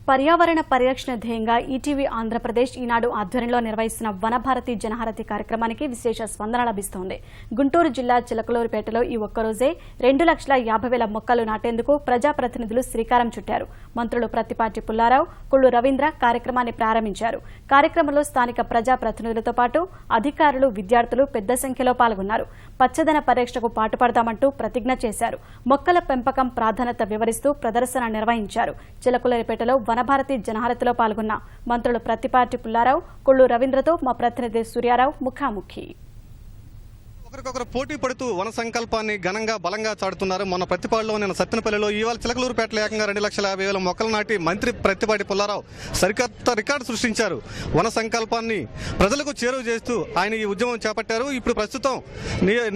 పర్యావరణ పరిరక్షణ ధ్యేయంగా ఈటీవీ ఆంధ్రప్రదేశ్ ఈనాడు ఆధ్వర్యంలో నిర్వహిస్తున్న వనభారతి జనహారతి కార్యక్రమానికి విశేష స్పందన లభిస్తోంది. గుంటూరు జిల్లా చిలకలూరిపేటలో ఈ ఒక్కరోజే 2,50,000 మొక్కలు నాటేందుకు ప్రజాప్రతినిధులు శ్రీకారం చుట్టారు. మంత్రులు ప్రత్తిపాటి పుల్లారావు, కొల్లు రవీంద్ర కార్యక్రమాన్ని ప్రారంభించారు. కార్యక్రమంలో స్థానిక ప్రజాప్రతినిధులతో పాటు అధికారులు, విద్యార్థులు పెద్ద సంఖ్యలో పాల్గొన్నారు. పచ్చదన పరిరక్షణకు పాటుపడతామంటూ ప్రతిజ్ఞ చేశారు. మొక్కల పెంపకం ప్రాధాన్యత వివరిస్తూ ప్రదర్శన నిర్వహించారు. చిలకలూరిపేటలో వనభారతి జనహారతిలో పాల్గొన్న మంత్రులు ప్రత్తిపాటి పుల్లారావు, కొల్లు రవీంద్రతో మా ప్రతినిధి సూర్యారావు ముఖాముఖి. ఒకరికొకరు పోటీ పడుతూ వన సంకల్పాన్ని ఘనంగా బలంగా చాటుతున్నారు. మొన్న ప్రతిపాడులో నిన్న సత్తెనపల్లిలో ఇవాళ చిలకలూరుపేటలో ఏకంగా 2,50,000 మొక్కలు నాటి మంత్రి ప్రత్తిపాటి పుల్లారావు సరికొత్త రికార్డు సృష్టించారు. వన సంకల్పాన్ని ప్రజలకు చేరువ చేస్తూ ఆయన ఈ ఉద్యమం చేపట్టారు. ఇప్పుడు ప్రస్తుతం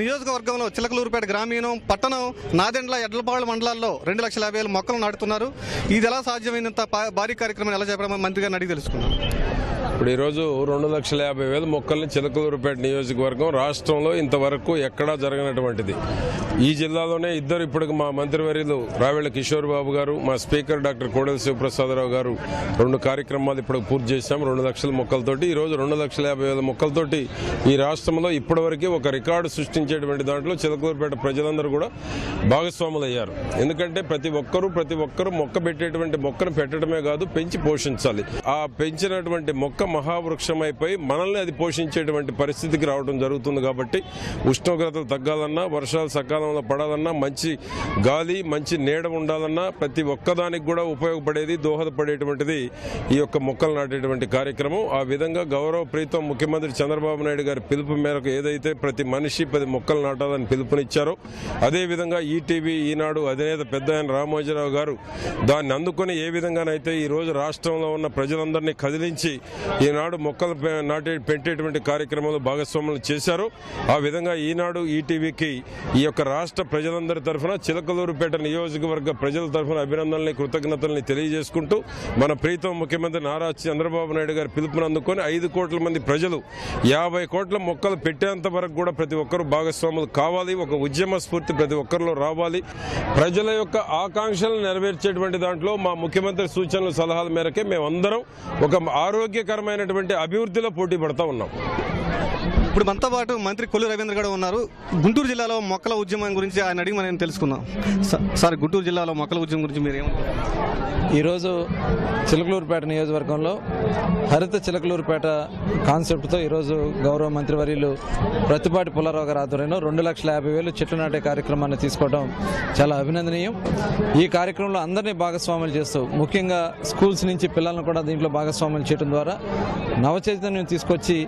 నియోజకవర్గంలో చిలకలూరుపేట గ్రామీణం, పట్టణం, నాదెండ్ల, ఎడ్లపాడు మండలాల్లో 2,50,000 మొక్కలు నాటుతున్నారు. ఇది ఎలా సాధ్యమైనంత భారీ కార్యక్రమం ఎలా చేపడమని మంత్రి గారిని అడిగి తెలుసుకున్నాం. ఇప్పుడు ఈరోజు 2,50,000 మొక్కల్ని చిలకలూరుపేట నియోజకవర్గం రాష్ట్రంలో ఇంతవరకు ఎక్కడా జరగనటువంటిది. ఈ జిల్లాలోనే ఇద్దరు ఇప్పుడు మా మంత్రివర్యులు రావెళ్ల కిషోర్ బాబు గారు, మా స్పీకర్ డాక్టర్ కోడెల శివప్రసాదరావు గారు 2 కార్యక్రమాలు ఇప్పుడు పూర్తి చేశాం. 2,00,000 మొక్కలతోటి ఈరోజు 2,50,000 మొక్కలతోటి ఈ రాష్ట్రంలో ఇప్పటివరకు ఒక రికార్డు సృష్టించేటువంటి దాంట్లో చిలకలూరుపేట ప్రజలందరూ కూడా భాగస్వాములు అయ్యారు. ఎందుకంటే ప్రతి ఒక్కరూ మొక్క పెట్టేటువంటి మొక్కను పెట్టడమే కాదు, పెంచి పోషించాలి. ఆ పెంచినటువంటి మొక్క మహావృక్షమైపోయి మనల్ని అది పోషించేటువంటి పరిస్థితికి రావడం జరుగుతుంది. కాబట్టి ఉష్ణోగ్రతలు తగ్గాలన్నా, వర్షాలు సకాలంలో పడాలన్నా, మంచి గాలి, మంచి నీడ ఉండాలన్నా ప్రతి ఒక్కదానికి కూడా ఉపయోగపడేది, దోహదపడేటువంటిది ఈ యొక్క మొక్కలు నాటేటువంటి కార్యక్రమం. ఆ విధంగా గౌరవ ప్రీతం ముఖ్యమంత్రి చంద్రబాబు నాయుడు గారి పిలుపు మేరకు ఏదైతే ప్రతి మనిషి 10 మొక్కలు నాటాలని పిలుపునిచ్చారో, అదేవిధంగా ఈటీవీ ఈనాడు అధినేత పెద్ద రామోజీరావు గారు దాన్ని అందుకుని ఏ విధంగానైతే ఈ రోజు రాష్ట్రంలో ఉన్న ప్రజలందరినీ కదిలించి ఈనాడు మొక్కలు పెట్టేటువంటి కార్యక్రమంలో భాగస్వాములు చేశారు. ఆ విధంగా ఈనాడు ఈటీవీకి ఈ యొక్క రాష్ట్ర ప్రజలందరి తరఫున, చిలకలూరుపేట నియోజకవర్గ ప్రజల తరఫున అభినందనల్ని, కృతజ్ఞతల్ని తెలియజేసుకుంటూ మన ప్రీతం ముఖ్యమంత్రి నారా చంద్రబాబు నాయుడు గారి పిలుపుని అందుకొని 5 కోట్ల మంది ప్రజలు 50 కోట్ల మొక్కలు పెట్టేంత వరకు కూడా ప్రతి ఒక్కరూ భాగస్వాములు కావాలి. ఒక ఉద్యమ స్ఫూర్తి ప్రతి ఒక్కరిలో రావాలి. ప్రజల యొక్క ఆకాంక్షలను నెరవేర్చేటువంటి దాంట్లో మా ముఖ్యమంత్రి సూచనలు, సలహాల మేరకే మేమందరం ఒక ఆరోగ్యకరమైనటువంటి అభివృద్ధిలో పోటీ పడుతూ ఉన్నాం. ఇప్పుడు మనతో పాటు మంత్రి కొల్లు రవీంద్ర గారు ఉన్నారు. గుంటూరు జిల్లాలో మొక్కల ఉద్యమం గురించి ఆయన అడిగి మనం తెలుసుకుందాం. సార్, గుంటూరు జిల్లాలో మొక్కల ఉద్యమం గురించి మీరు ఏమంటారు? ఈరోజు చిలకలూరుపేట నియోజకవర్గంలో హరిత చిలకలూరుపేట కాన్సెప్ట్తో ఈరోజు గౌరవ మంత్రివర్యులు ప్రత్తిపాటి పుల్లారావు గారి ఆధ్వర్యంలో 2,50,000 చెట్లు నాటే కార్యక్రమాన్ని తీసుకోవడం చాలా అభినందనీయం. ఈ కార్యక్రమంలో అందరినీ భాగస్వాములు చేస్తూ, ముఖ్యంగా స్కూల్స్ నుంచి పిల్లలను కూడా దీంట్లో భాగస్వాములు చేయడం ద్వారా నవచైతన్యం తీసుకొచ్చి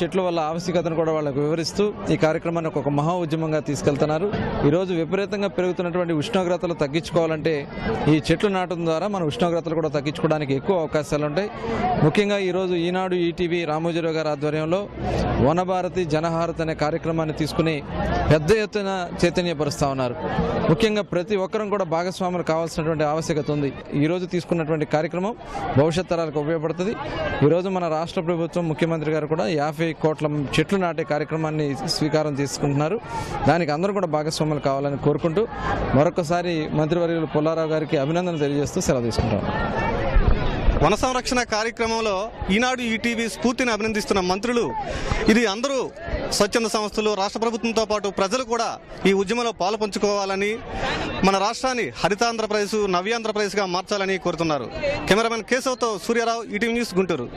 చెట్ల వల్ల ఆవశ్యకతను కూడా వాళ్ళకు వివరిస్తూ ఈ కార్యక్రమాన్ని ఒక మహా ఉద్యమంగా తీసుకెళ్తున్నారు. ఈరోజు విపరీతంగా పెరుగుతున్నటువంటి ఉష్ణోగ్రతలు తగ్గించుకోవాలంటే ఈ చెట్లు నాటడం ద్వారా మన ఉష్ణోగ్రతలు కూడా తగ్గించుకోవడానికి ఎక్కువ అవకాశాలు ఉంటాయి. ముఖ్యంగా ఈరోజు ఈనాడు ఈటీవీ రామోజీరావు గారి ఆధ్వర్యంలో వనభారతి జనహారతి అనే కార్యక్రమాన్ని తీసుకుని పెద్ద ఎత్తున చైతన్యపరుస్తూ ఉన్నారు. ముఖ్యంగా ప్రతి ఒక్కరం కూడా భాగస్వాములు కావాల్సినటువంటి ఆవశ్యకత ఉంది. ఈరోజు తీసుకున్నటువంటి కార్యక్రమం భవిష్యత్ తరాలకు ఉపయోగపడుతుంది. ఈరోజు మన రాష్ట్ర ప్రభుత్వం, ముఖ్యమంత్రి గారు కూడా 50 కోట్ల చెట్లు నాటే కార్యక్రమాన్ని స్వీకారం తీసుకుంటున్నారు. దానికి అందరూ కూడా భాగస్వాములు కావాలని కోరుకుంటూ మరొకసారి మంత్రివర్యులు పుల్లారావు గారికి అభినందన తెలియజేస్తూ సెలవు తీసుకుంటాం. వన సంరక్షణ కార్యక్రమంలో ఈనాడు ఈటీవీ స్ఫూర్తిని అభినందిస్తున్న మంత్రులు, ఇది అందరూ స్వచ్ఛంద సంస్థలు, రాష్ట్ర ప్రభుత్వంతో పాటు ప్రజలు కూడా ఈ ఉద్యమంలో పాలు పంచుకోవాలని, మన రాష్ట్రాన్ని హరితాంధ్రప్రదేశ్, నవ్యాంధ్రప్రదేశ్గా మార్చాలని కోరుతున్నారు. కెమెరామెన్ కేశవ్తో సూర్యారావు, ఈటీవీ న్యూస్, గుంటూరు.